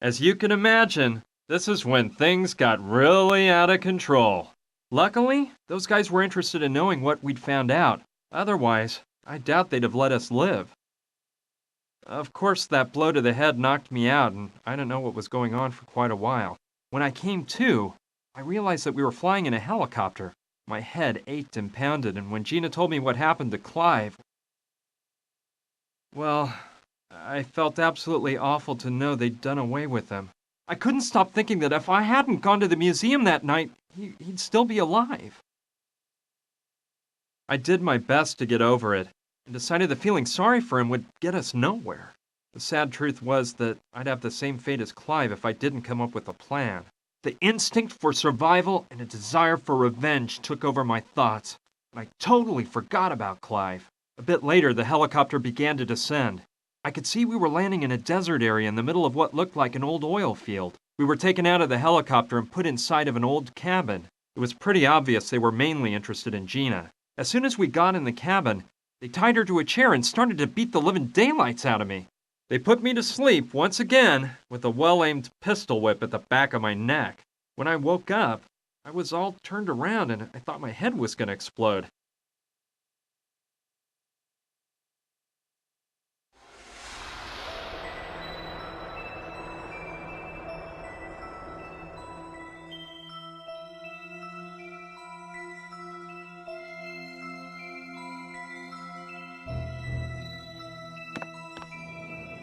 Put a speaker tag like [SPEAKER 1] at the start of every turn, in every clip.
[SPEAKER 1] As you can imagine, this is when things got really out of control. Luckily, those guys were interested in knowing what we'd found out. Otherwise, I doubt they'd have let us live. Of course, that blow to the head knocked me out, and I didn't know what was going on for quite a while. When I came to, I realized that we were flying in a helicopter. My head ached and pounded, and when Gina told me what happened to Clive, well, I felt absolutely awful to know they'd done away with him. I couldn't stop thinking that if I hadn't gone to the museum that night, he'd still be alive. I did my best to get over it, and decided that feeling sorry for him would get us nowhere. The sad truth was that I'd have the same fate as Clive if I didn't come up with a plan. The instinct for survival and a desire for revenge took over my thoughts, and I totally forgot about Clive. A bit later, the helicopter began to descend. I could see we were landing in a desert area in the middle of what looked like an old oil field. We were taken out of the helicopter and put inside of an old cabin. It was pretty obvious they were mainly interested in Gina. As soon as we got in the cabin, they tied her to a chair and started to beat the living daylights out of me. They put me to sleep once again with a well-aimed pistol whip at the back of my neck. When I woke up, I was all turned around and I thought my head was going to explode.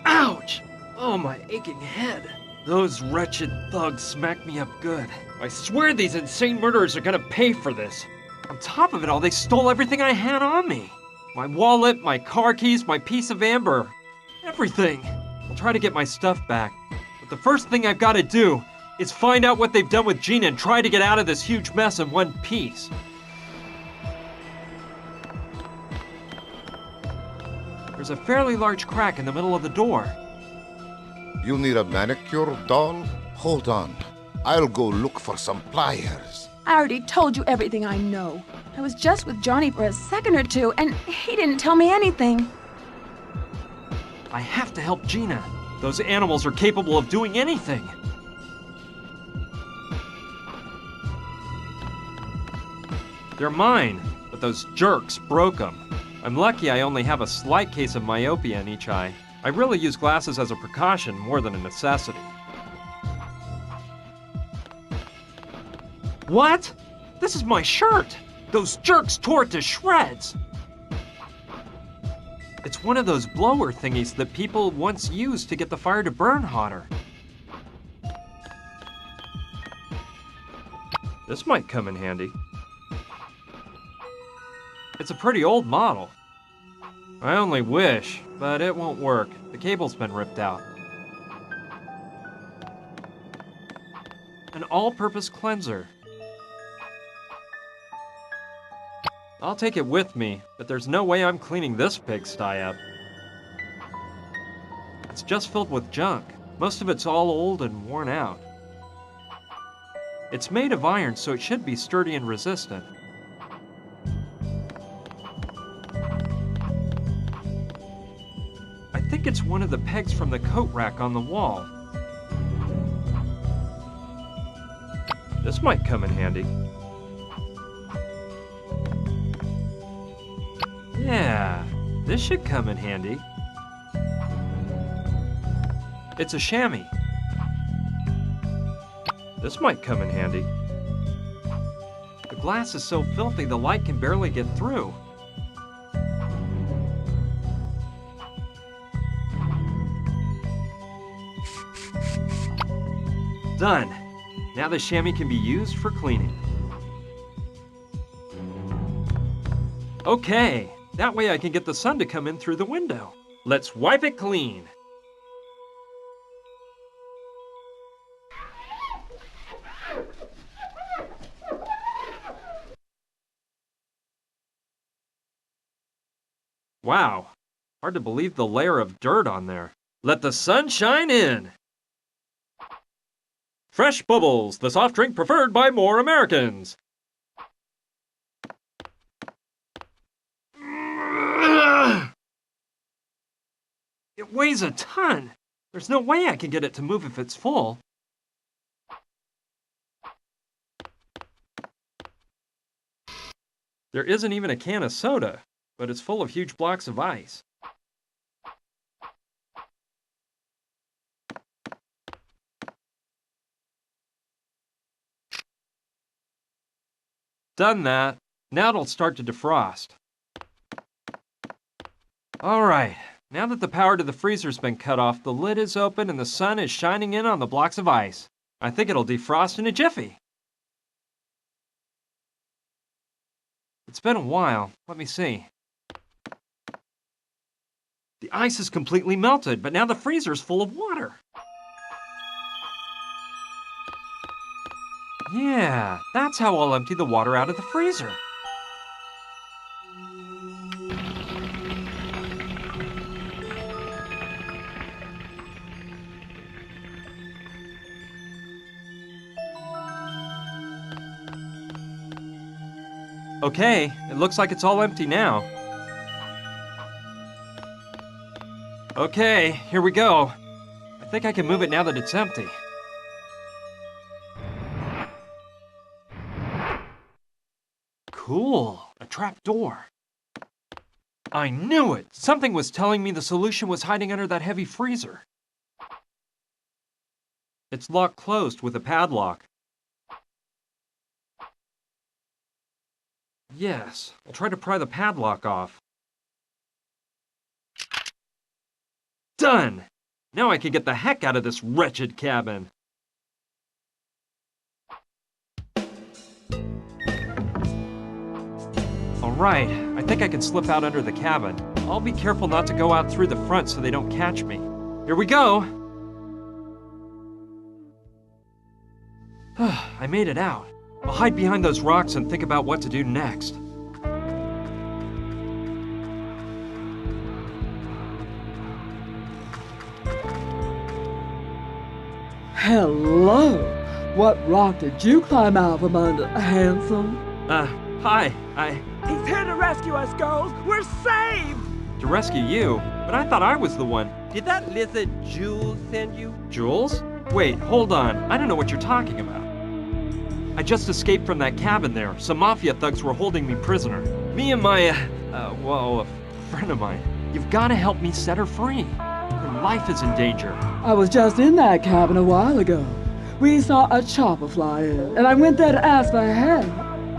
[SPEAKER 1] Ouch! Oh, my aching head. Those wretched thugs smacked me up good. I swear these insane murderers are gonna pay for this. On top of it all, they stole everything I had on me. My wallet, my car keys, my piece of amber. Everything. I'll try to get my stuff back. But the first thing I've got to do is find out what they've done with Gina and try to get out of this huge mess in one piece. There's a fairly large crack in the middle of the door.
[SPEAKER 2] You need a manicure, doll? Hold on. I'll go look for some pliers.
[SPEAKER 3] I already told you everything I know. I was just with Johnny for a second or two, and he didn't tell me anything.
[SPEAKER 1] I have to help Gina. Those animals are capable of doing anything. They're mine, but those jerks broke them. I'm lucky I only have a slight case of myopia in each eye. I really use glasses as a precaution more than a necessity. What? This is my shirt! Those jerks tore it to shreds! It's one of those blower thingies that people once used to get the fire to burn hotter. This might come in handy. It's a pretty old model. I only wish, but it won't work. The cable's been ripped out. An all-purpose cleanser. I'll take it with me, but there's no way I'm cleaning this pigsty up. It's just filled with junk. Most of it's all old and worn out. It's made of iron, so it should be sturdy and resistant. I think it's one of the pegs from the coat rack on the wall. This might come in handy. Yeah, this should come in handy. It's a chamois. This might come in handy. The glass is so filthy the light can barely get through. Done. Now the chamois can be used for cleaning. Okay, that way I can get the sun to come in through the window. Let's wipe it clean. Wow, hard to believe the layer of dirt on there. Let the sun shine in. Fresh Bubbles, the soft drink preferred by more Americans. It weighs a ton. There's no way I can get it to move if it's full. There isn't even a can of soda, but it's full of huge blocks of ice. Done that. Now it'll start to defrost. Alright, now that the power to the freezer's been cut off, the lid is open and the sun is shining in on the blocks of ice. I think it'll defrost in a jiffy. It's been a while. Let me see. The ice is completely melted, but now the freezer's full of water. Yeah, that's how I'll empty the water out of the freezer. Okay, it looks like it's all empty now. Okay, here we go. I think I can move it now that it's empty. Cool, a trap door. I knew it! Something was telling me the solution was hiding under that heavy freezer. It's locked closed with a padlock. Yes, I'll try to pry the padlock off. Done! Now I can get the heck out of this wretched cabin. Alright, I think I can slip out under the cabin. I'll be careful not to go out through the front so they don't catch me. Here we go! I made it out. I'll hide behind those rocks and think about what to do next.
[SPEAKER 4] Hello! What rock did you climb out from under, handsome?
[SPEAKER 1] Hi,
[SPEAKER 5] He's here to rescue us, girls! We're saved!
[SPEAKER 1] to rescue you, but I thought I was the one.
[SPEAKER 5] Did that lizard Jules send you?
[SPEAKER 1] Jules? Wait, hold on. I don't know what you're talking about. I just escaped from that cabin there. Some Mafia thugs were holding me prisoner. Me and my, a friend of mine. You've got to help me set her free. Her life is in danger.
[SPEAKER 4] I was just in that cabin a while ago. We saw a chopper fly in, and I went there to ask for help.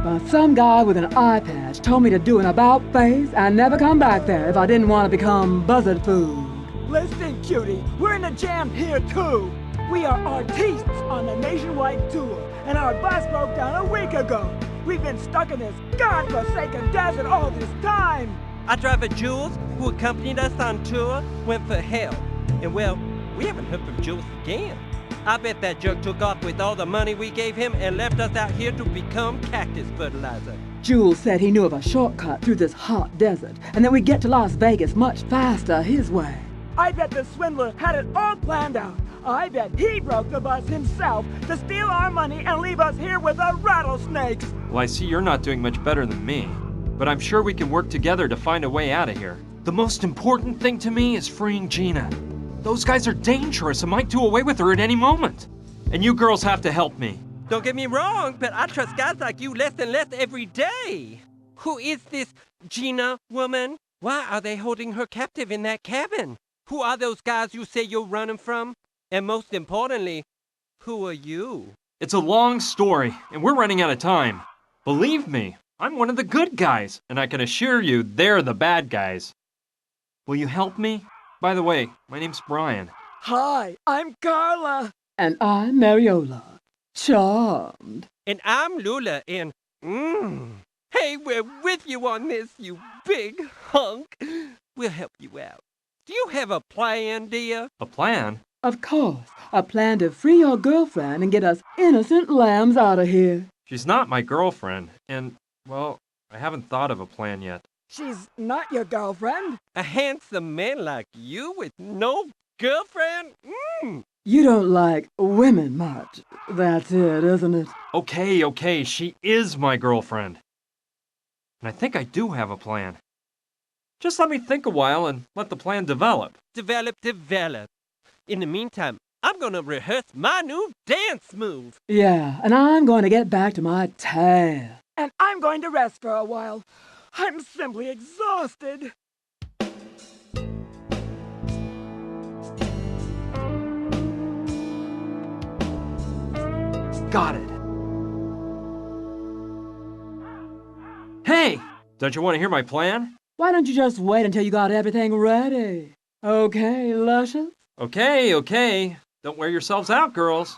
[SPEAKER 4] But some guy with an eye patch told me to do an about-face and never come back there if I didn't want to become buzzard food.
[SPEAKER 5] Listen, cutie, we're in a jam here too. We are artistes on a nationwide tour, and our bus broke down a week ago. We've been stuck in this godforsaken desert all this time. Our driver Jules, who accompanied us on tour, went for help. And well, we haven't heard from Jules again. I bet that jerk took off with all the money we gave him and left us out here to become cactus fertilizer.
[SPEAKER 4] Jules said he knew of a shortcut through this hot desert, and that we'd get to Las Vegas much faster his way.
[SPEAKER 5] I bet the swindler had it all planned out. I bet he broke the bus himself to steal our money and leave us here with the rattlesnakes.
[SPEAKER 1] Well, I see you're not doing much better than me. But I'm sure we can work together to find a way out of here. The most important thing to me is freeing Gina. Those guys are dangerous and might do away with her at any moment. And you girls have to help me.
[SPEAKER 5] Don't get me wrong, but I trust guys like you less and less every day. Who is this Gina woman? Why are they holding her captive in that cabin? Who are those guys you say you're running from? And most importantly, who are you?
[SPEAKER 1] It's a long story, and we're running out of time. Believe me, I'm one of the good guys, and I can assure you they're the bad guys. Will you help me? By the way, my name's Bryan.
[SPEAKER 5] Hi, I'm Carla.
[SPEAKER 4] And I'm Mariola. Charmed.
[SPEAKER 5] And I'm Lula, and hey, we're with you on this, you big hunk. We'll help you out. Do you have a plan, dear?
[SPEAKER 1] A plan?
[SPEAKER 4] Of course, a plan to free your girlfriend and get us innocent lambs out of here.
[SPEAKER 1] She's not my girlfriend, and, well, I haven't thought of a plan yet.
[SPEAKER 5] She's not your girlfriend? A handsome man like you with no girlfriend?
[SPEAKER 4] You don't like women much. That's it, isn't it?
[SPEAKER 1] Okay, she is my girlfriend. And I think I do have a plan. Just let me think a while and let the plan develop.
[SPEAKER 5] Develop.
[SPEAKER 6] In the meantime, I'm gonna rehearse my new dance move.
[SPEAKER 4] Yeah, and I'm going to get back to my tan.
[SPEAKER 5] And I'm going to rest for a while. I'm simply exhausted.
[SPEAKER 1] Got it. Hey! Don't you want to hear my plan?
[SPEAKER 4] Why don't you just wait until you got everything ready? Okay, Luscious?
[SPEAKER 1] Okay. Don't wear yourselves out, girls.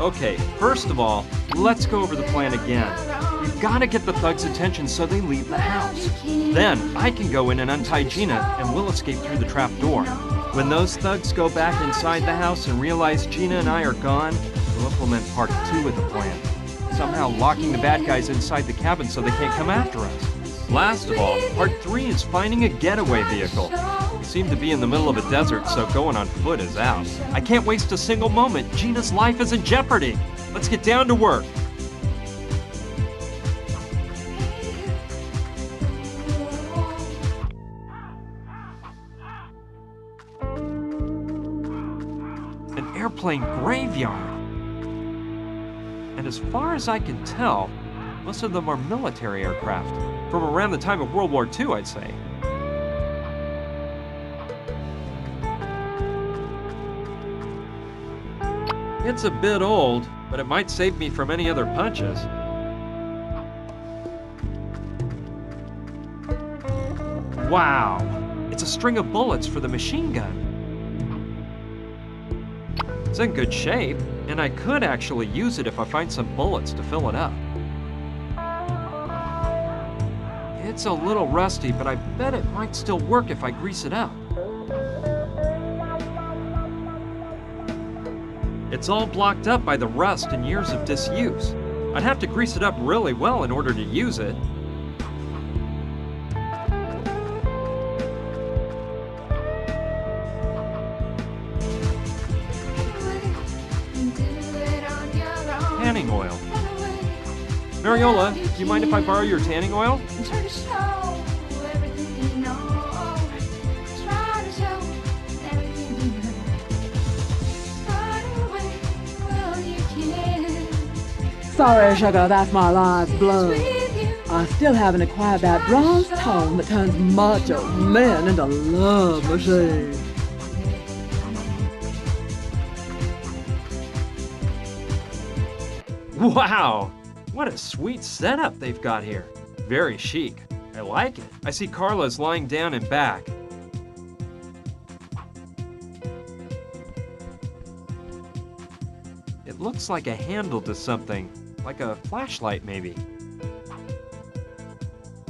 [SPEAKER 1] Okay, first of all, let's go over the plan again. We've got to get the thugs' attention so they leave the house. Then, I can go in and untie Gina, and we'll escape through the trap door. When those thugs go back inside the house and realize Gina and I are gone, we'll implement part 2 of the plan. Somehow locking the bad guys inside the cabin so they can't come after us. Last of all, part 3 is finding a getaway vehicle. We seem to be in the middle of a desert, so going on foot is out. I can't waste a single moment. Gina's life is in jeopardy. Let's get down to work. An airplane graveyard. And as far as I can tell, most of them are military aircraft. From around the time of World War II, I'd say. It's a bit old, but it might save me from any other punches. Wow! It's a string of bullets for the machine gun. It's in good shape, and I could actually use it if I find some bullets to fill it up. It's a little rusty, but I bet it might still work if I grease it up. It's all blocked up by the rust and years of disuse. I'd have to grease it up really well in order to use it. Tanning oil. Mariola, do you mind if I borrow your tanning oil?
[SPEAKER 4] Sorry, sugar, that's my life's blood. I still haven't acquired that bronze tone that turns macho men into love machines.
[SPEAKER 1] Wow! What a sweet setup they've got here. Very chic. I like it. I see Carla's lying down and back. It looks like a handle to something, like a flashlight maybe.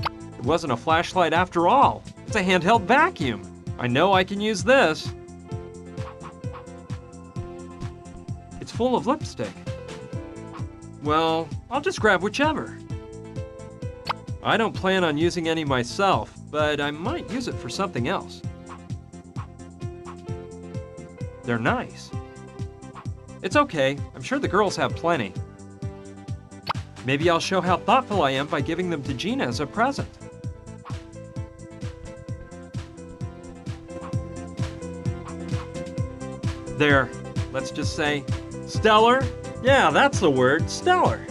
[SPEAKER 1] It wasn't a flashlight after all. It's a handheld vacuum. I know I can use this. It's full of lipstick. Well, I'll just grab whichever. I don't plan on using any myself, but I might use it for something else. They're nice. It's okay, I'm sure the girls have plenty. Maybe I'll show how thoughtful I am by giving them to Gina as a present. They're, let's just say, stellar? Yeah, that's the word, stellar.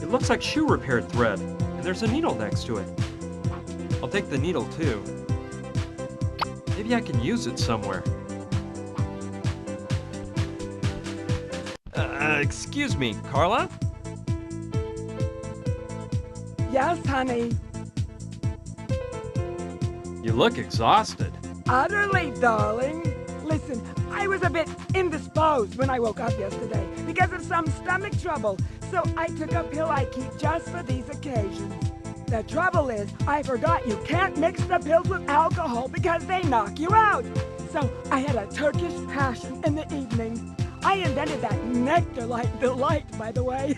[SPEAKER 1] It looks like shoe repair thread, and there's a needle next to it. I'll take the needle too. Maybe I can use it somewhere. Excuse me, Carla?
[SPEAKER 5] Yes, honey.
[SPEAKER 1] You look exhausted.
[SPEAKER 5] Utterly, darling. Listen, I was a bit indisposed when I woke up yesterday because of some stomach trouble, so I took a pill I keep just for these occasions. The trouble is, I forgot you can't mix the pills with alcohol because they knock you out. So I had a Turkish passion in the evening. I invented that nectar-like delight, by the way.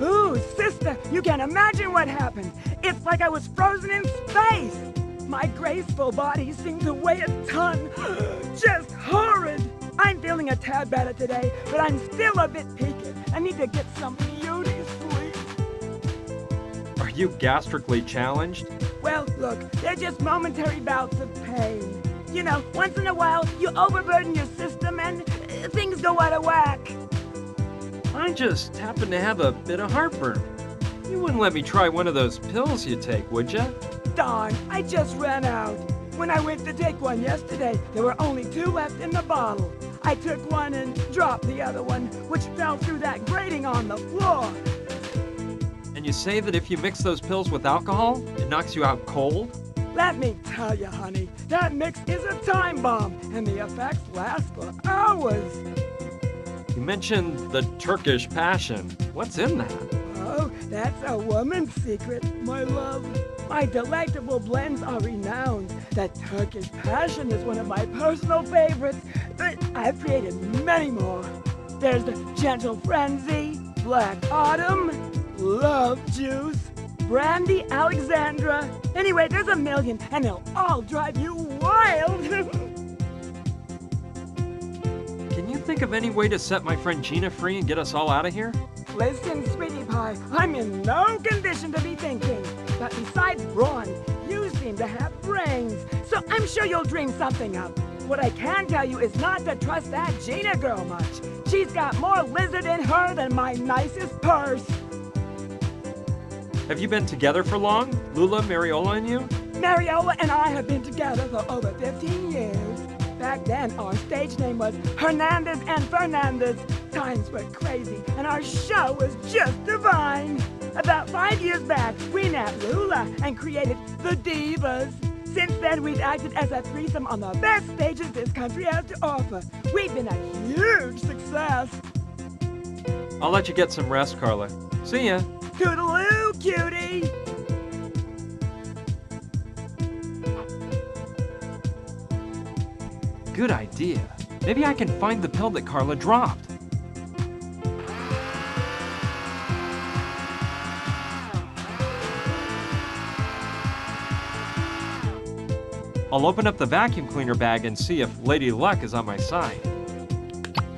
[SPEAKER 5] Ooh, sister, you can't imagine what happened. It's like I was frozen in space. My graceful body seemed to weigh a ton. Just horrid. I'm feeling a tad better today, but I'm still a bit peaked. I need to get some beauty sleep.
[SPEAKER 1] Are you gastrically challenged?
[SPEAKER 5] Well, look, they're just momentary bouts of pain. You know, once in a while, you overburden your system and things go out of whack.
[SPEAKER 1] I just happen to have a bit of heartburn. You wouldn't let me try one of those pills you take, would ya?
[SPEAKER 5] Darn, I just ran out. When I went to take one yesterday, there were only 2 left in the bottle. I took one and dropped the other one, which fell through that grating on the floor.
[SPEAKER 1] And you say that if you mix those pills with alcohol, it knocks you out cold?
[SPEAKER 5] Let me tell you, honey, that mix is a time bomb, and the effects last for hours.
[SPEAKER 1] You mentioned the Turkish passion. What's in that?
[SPEAKER 5] Oh, that's a woman's secret, my love. My delectable blends are renowned. That Turkish passion is one of my personal favorites, but I've created many more. There's the Gentle Frenzy, Black Autumn, Love Juice, Brandy Alexandra. Anyway, there's a million, and they'll all drive you wild.
[SPEAKER 1] Can you think of any way to set my friend Gina free and get us all out of here?
[SPEAKER 5] Listen, sweetie pie, I'm in no condition to be thinking. But besides brawn, you seem to have brains, so I'm sure you'll dream something up. What I can tell you is not to trust that Gina girl much. She's got more lizard in her than my nicest purse.
[SPEAKER 1] Have you been together for long? Lula, Mariola, and you?
[SPEAKER 5] Mariola and I have been together for over 15 years. Back then, our stage name was Hernandez and Fernandez. Times were crazy, and our show was just divine. About 5 years back, we nabbed Lula and created the Divas. Since then, we've acted as a threesome on the best stages this country has to offer. We've been a huge success.
[SPEAKER 1] I'll let you get some rest, Carla. See ya.
[SPEAKER 5] Toodaloo, cutie!
[SPEAKER 1] Good idea. Maybe I can find the pill that Carla dropped. I'll open up the vacuum cleaner bag and see if Lady Luck is on my side.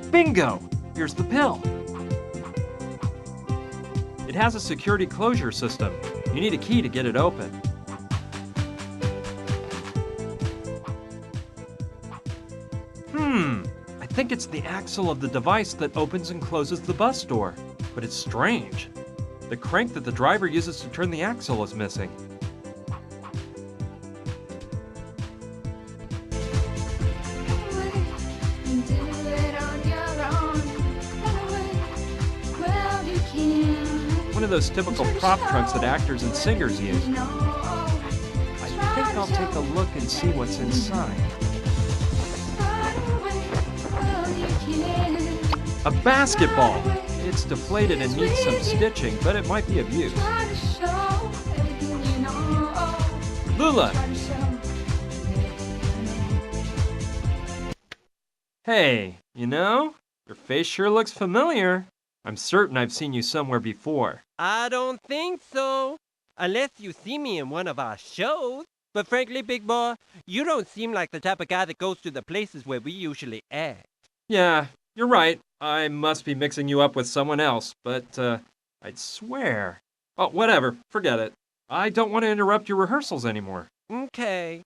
[SPEAKER 1] Bingo! Here's the pill. It has a security closure system. You need a key to get it open. I think it's the axle of the device that opens and closes the bus door. But it's strange. The crank that the driver uses to turn the axle is missing. One of those typical prop trunks that actors and singers use. I think I'll take a look and see what's inside. A basketball! It's deflated and needs some stitching, but it might be of use. Lula! Hey, you know, your face sure looks familiar. I'm certain I've seen you somewhere before.
[SPEAKER 6] I don't think so. Unless you see me in one of our shows. But frankly, big boy, you don't seem like the type of guy that goes to the places where we usually act.
[SPEAKER 1] Yeah, you're right. I must be mixing you up with someone else, but I'd swear. Oh, whatever. Forget it. I don't want to interrupt your rehearsals anymore.
[SPEAKER 6] Okay.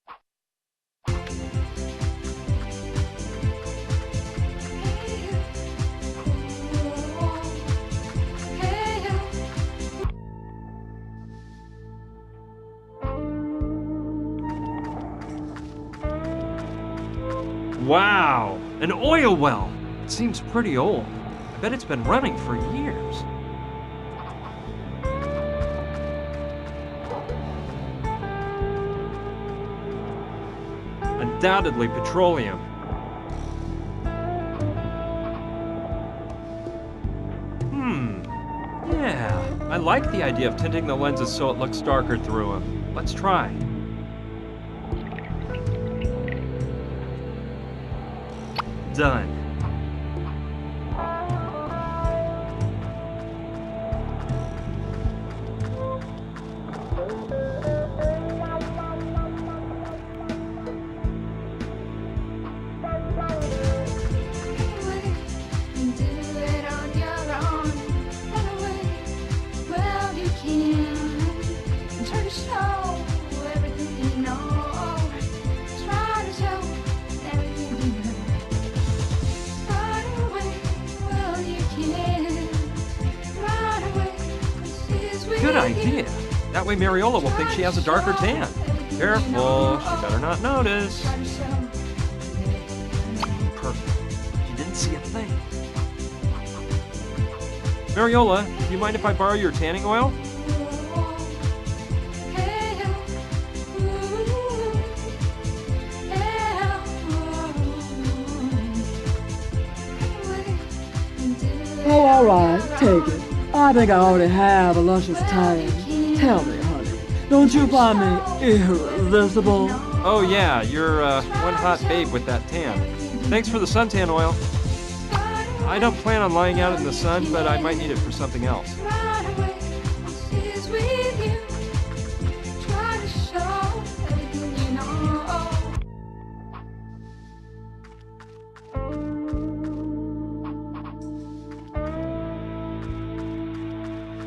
[SPEAKER 1] Wow, an oil well. It seems pretty old. I bet it's been running for years. Undoubtedly petroleum. Yeah, I like the idea of tinting the lenses so it looks darker through them. Let's try. Done. idea. That way Mariola will think she has a darker tan. Careful, she better not notice. Perfect. She didn't see a thing. Mariola, do you mind if I borrow your tanning oil?
[SPEAKER 4] Oh, all right, take it. I think I already have a luscious tan. Tell me, honey, don't you find me irresistible?
[SPEAKER 1] Oh yeah, you're one hot babe with that tan. Thanks for the suntan oil. I don't plan on lying out in the sun, but I might need it for something else.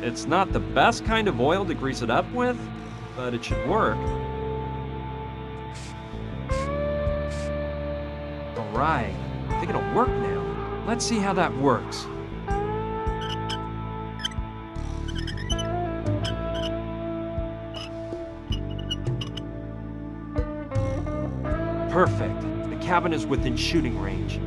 [SPEAKER 1] It's not the best kind of oil to grease it up with, but it should work. Alright, I think it'll work now. Let's see how that works. Perfect. The cabin is within shooting range.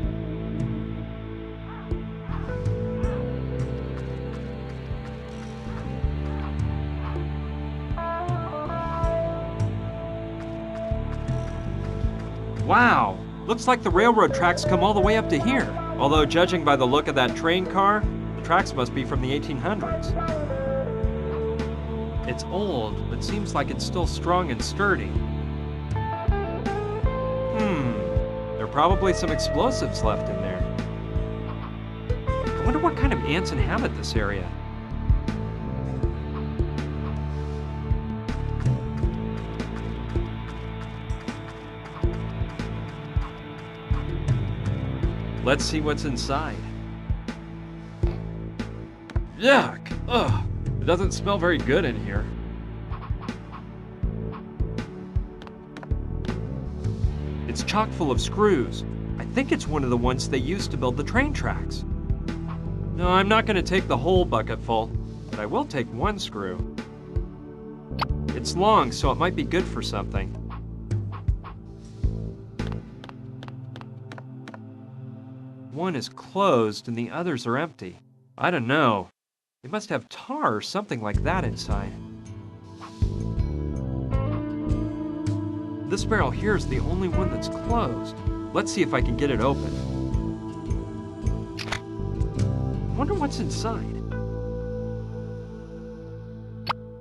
[SPEAKER 1] Wow! Looks like the railroad tracks come all the way up to here. Although, judging by the look of that train car, the tracks must be from the 1800s. It's old, but seems like it's still strong and sturdy. There are probably some explosives left in there. I wonder what kind of ants inhabit this area. Let's see what's inside. Yuck! Ugh! It doesn't smell very good in here. It's chock full of screws. I think it's one of the ones they used to build the train tracks. No, I'm not going to take the whole bucket full, but I will take one screw. It's long, so it might be good for something. One is closed and the others are empty. I don't know. They must have tar or something like that inside. This barrel here is the only one that's closed. Let's see if I can get it open. I wonder what's inside.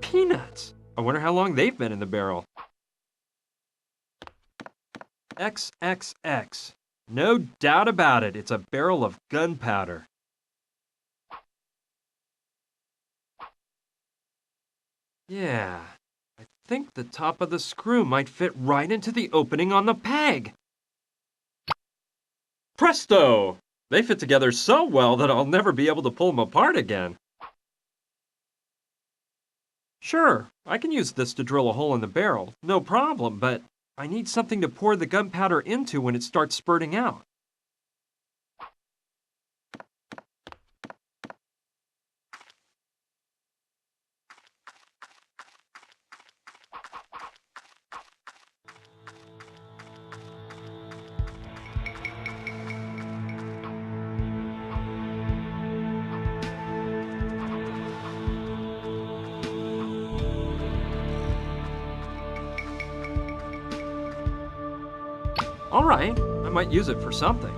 [SPEAKER 1] Peanuts! I wonder how long they've been in the barrel. XXX. No doubt about it, it's a barrel of gunpowder. Yeah, I think the top of the screw might fit right into the opening on the peg. Presto! They fit together so well that I'll never be able to pull them apart again. Sure, I can use this to drill a hole in the barrel, no problem, but I need something to pour the gunpowder into when it starts spurting out. All right, I might use it for something.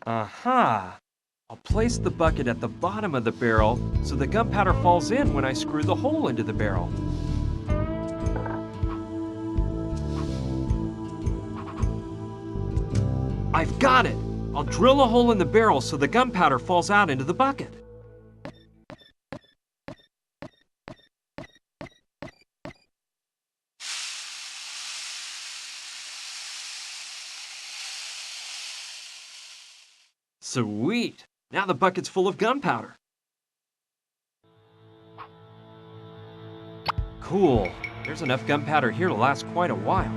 [SPEAKER 1] Aha! I'll place the bucket at the bottom of the barrel so the gunpowder falls in when I screw the hole into the barrel. I've got it! I'll drill a hole in the barrel so the gunpowder falls out into the bucket. Sweet! Now the bucket's full of gunpowder. Cool. There's enough gunpowder here to last quite a while.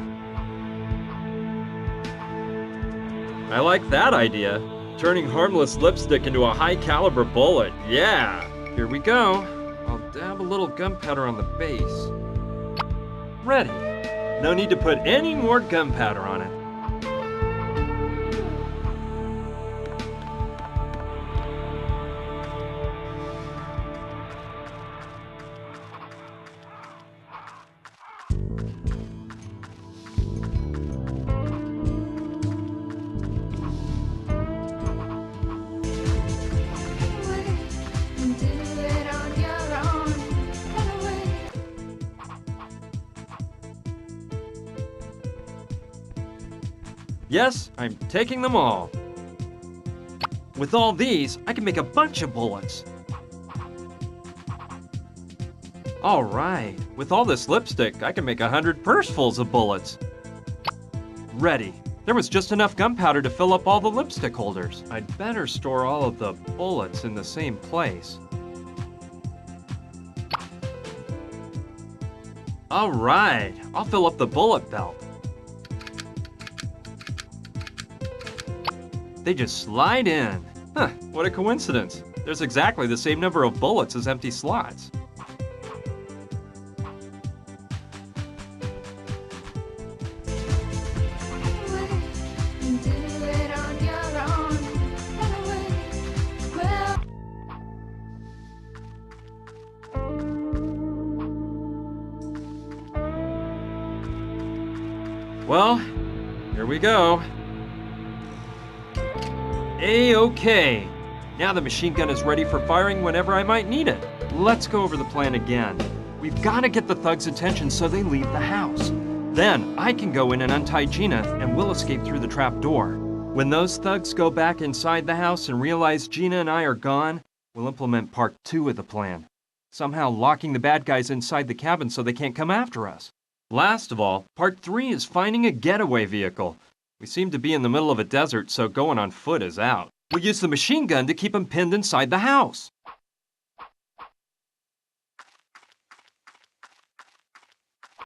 [SPEAKER 1] I like that idea. Turning harmless lipstick into a high-caliber bullet. Yeah! Here we go. I'll dab a little gunpowder on the base. Ready. No need to put any more gunpowder on it. Yes, I'm taking them all. With all these, I can make a bunch of bullets. All right, with all this lipstick, I can make 100 pursefuls of bullets. Ready. There was just enough gunpowder to fill up all the lipstick holders. I'd better store all of the bullets in the same place. All right, I'll fill up the bullet belt. They just slide in. Huh, what a coincidence. There's exactly the same number of bullets as empty slots. Well, here we go. A-okay. Now the machine gun is ready for firing whenever I might need it. Let's go over the plan again. We've got to get the thugs' attention so they leave the house. Then I can go in and untie Gina and we'll escape through the trap door. When those thugs go back inside the house and realize Gina and I are gone, we'll implement part 2 of the plan. Somehow locking the bad guys inside the cabin so they can't come after us. Last of all, part 3 is finding a getaway vehicle. We seem to be in the middle of a desert, so going on foot is out. We'll use the machine gun to keep them pinned inside the house.